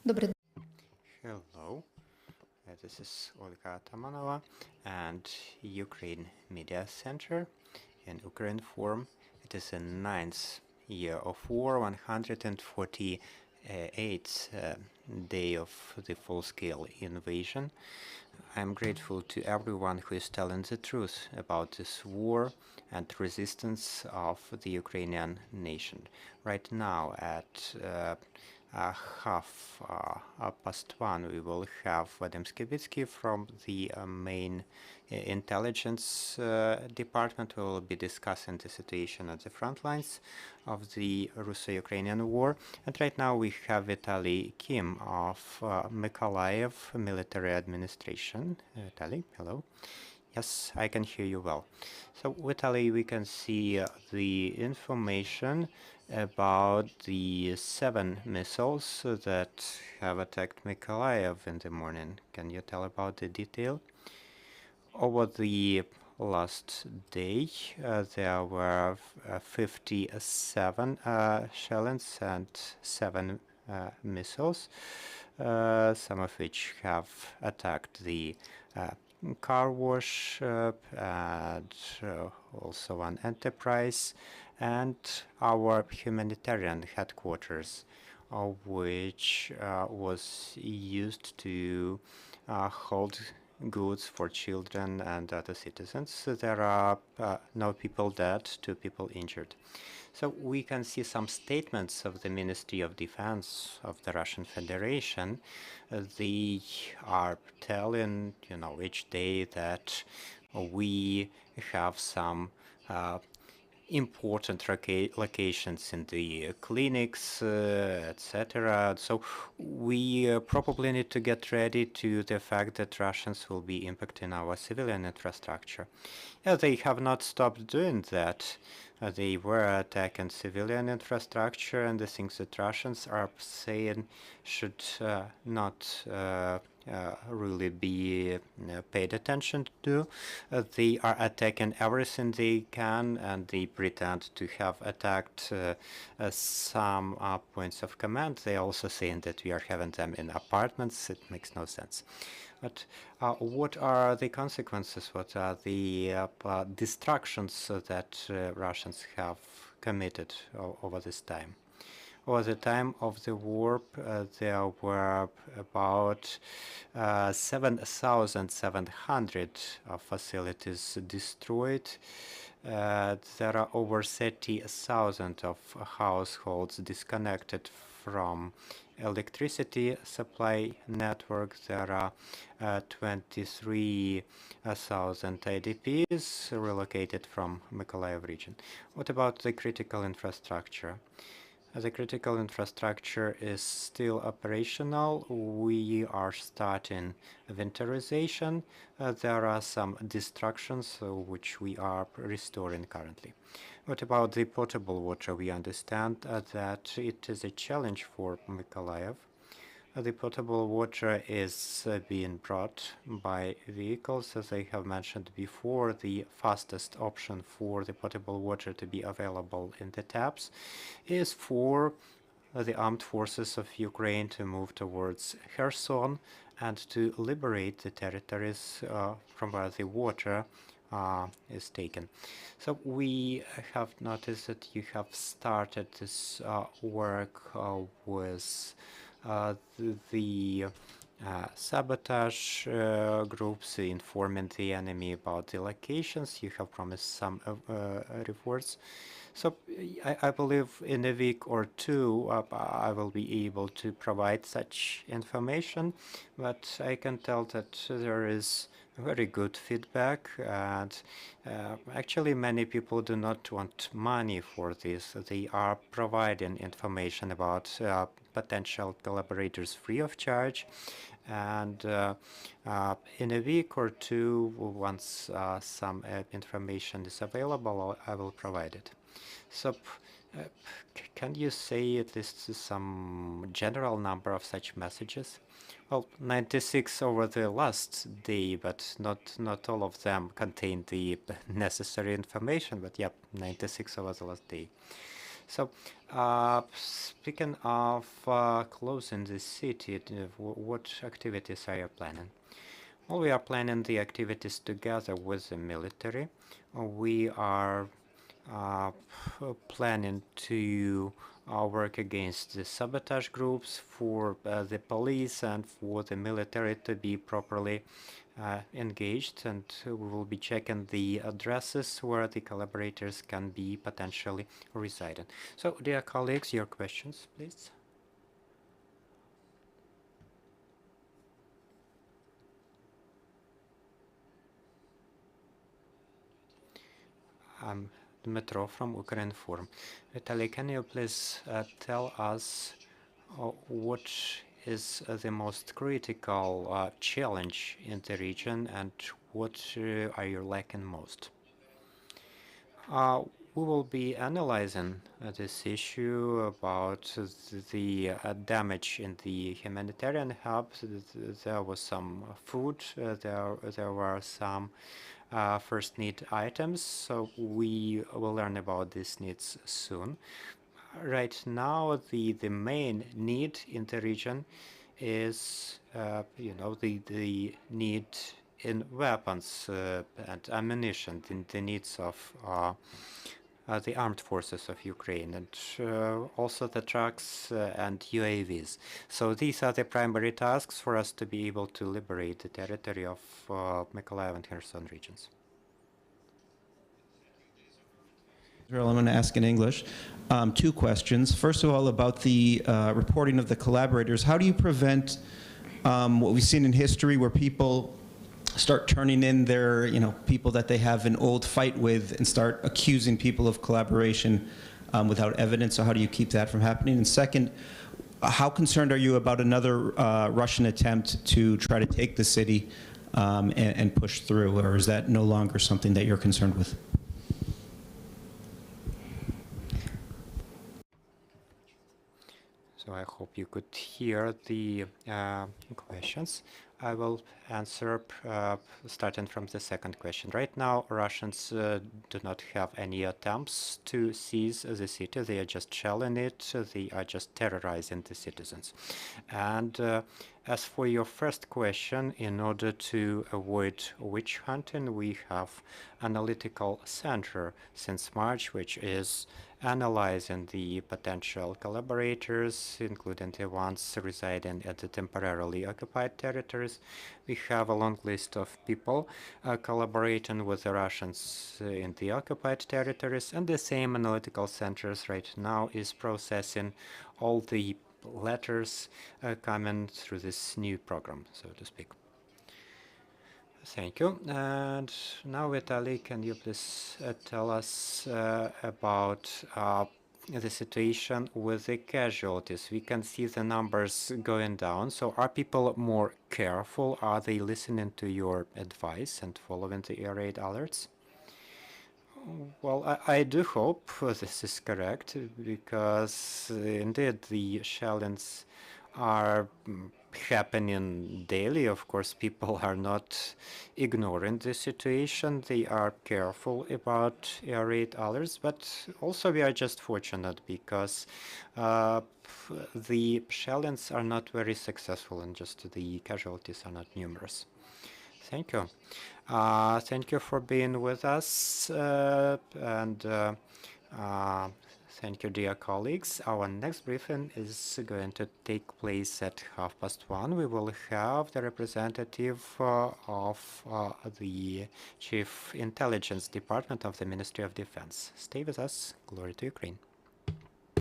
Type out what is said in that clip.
Добрий Hello, this is Olga Tamanova and Ukraine Media Center in Ukraine Forum. It is the ninth year of war, 148th day of the full-scale invasion. I'm grateful to everyone who is telling the truth about this war and resistance of the Ukrainian nation. Right now at past one, we will have Vadim Skibitsky from the main intelligence department. We will be discussing the situation at the front lines of the Russo-Ukrainian war. And right now we have Vitaliy Kim of Mykolaiv Military Administration. Vitaliy, hello. Yes, I can hear you well. So, Vitaliy, we can see the information about the 7 missiles that have attacked Mykolaiv in the morning. Can you tell about the detail? Over the last day, there were 57 shells and 7 missiles, some of which have attacked the car wash and also an enterprise and our humanitarian headquarters, which was used to hold goods for children and other citizens. There are no people dead, 2 people injured. So we can see some statements of the Ministry of Defense of the Russian Federation. They are telling, each day that we have some important locations in the clinics, etc. So we probably need to get ready to the fact that Russians will be impacting our civilian infrastructure. They have not stopped doing that. They were attacking civilian infrastructure, and the things that Russians are saying should not really be paid attention to. They are attacking everything they can, and they pretend to have attacked some points of command. They are also saying that we are having them in apartments. It makes no sense. But what are the consequences? What are the destructions that Russians have committed over this time? Over the time of the war, there were about 7,700 facilities destroyed. There are over 30,000 of households disconnected from electricity supply network. There are 23,000 IDPs relocated from Mykolaiv region. What about the critical infrastructure? The critical infrastructure is still operational. We are starting winterization. There are some destructions which we are restoring currently. What about the potable water? We understand that it is a challenge for Mykolaiv. The potable water is being brought by vehicles. As I have mentioned before, the fastest option for the potable water to be available in the taps is for the armed forces of Ukraine to move towards Kherson and to liberate the territories from where the water is taken. So we have noticed that you have started this work with the sabotage groups informing the enemy about the locations. You have promised some rewards. So I believe in a week or two I will be able to provide such information, but I can tell that there is very good feedback, and actually many people do not want money for this. They are providing information about potential collaborators free of charge, and in a week or two, once some information is available, I will provide it. So uh, can you say at least some general number of such messages? Well, 96 over the last day, but not all of them contain the necessary information, but yeah, 96 over the last day. So, speaking of closing the city, what activities are you planning? Well, we are planning the activities together with the military. We are uh, planning to work against the sabotage groups, for the police and for the military to be properly engaged, and we will be checking the addresses where the collaborators can be potentially residing. So, dear colleagues, your questions, please. Dmitro from Ukraine Forum. Vitaliy, can you please tell us what is the most critical challenge in the region, and what are you lacking most? We will be analyzing this issue about the damage in the humanitarian hub. There was some food, there were some first need items, so we will learn about these needs soon. Right now, the main need in the region is, the need in weapons and ammunition, the needs of the armed forces of Ukraine, and also the trucks and UAVs. So these are the primary tasks for us to be able to liberate the territory of Mykolaiv and Kherson regions. I'm going to ask in English. Two questions. First of all, about the reporting of the collaborators. How do you prevent what we've seen in history, where people start turning in their, people that they have an old fight with, and start accusing people of collaboration without evidence? So how do you keep that from happening? And second, how concerned are you about another Russian attempt to try to take the city and push through, or is that no longer something that you're concerned with? So I hope you could hear the questions. I will answer starting from the second question. Right now, Russians do not have any attempts to seize the city. They are just shelling it. They are just terrorizing the citizens. And as for your first question, in order to avoid witch hunting, we have analytical center since March, which is analyzing the potential collaborators, including the ones residing at the temporarily occupied territories. We have a long list of people collaborating with the Russians in the occupied territories, and the same analytical centers right now is processing all the letters coming through this new program, so to speak. Thank you. And now, Vitaliy, can you please tell us about the situation with the casualties? We can see the numbers going down. So are people more careful? Are they listening to your advice and following the air raid alerts? Well, I do hope this is correct, because indeed the shellings are happening daily. Of course, people are not ignoring the situation. They are careful about air raid alerts, but also we are just fortunate because the shellings are not very successful, and just the casualties are not numerous. Thank you. Thank you for being with us, and thank you, dear colleagues. Our next briefing is going to take place at 1:30. We will have the representative of the Chief Intelligence Department of the Ministry of Defense. Stay with us. Glory to Ukraine.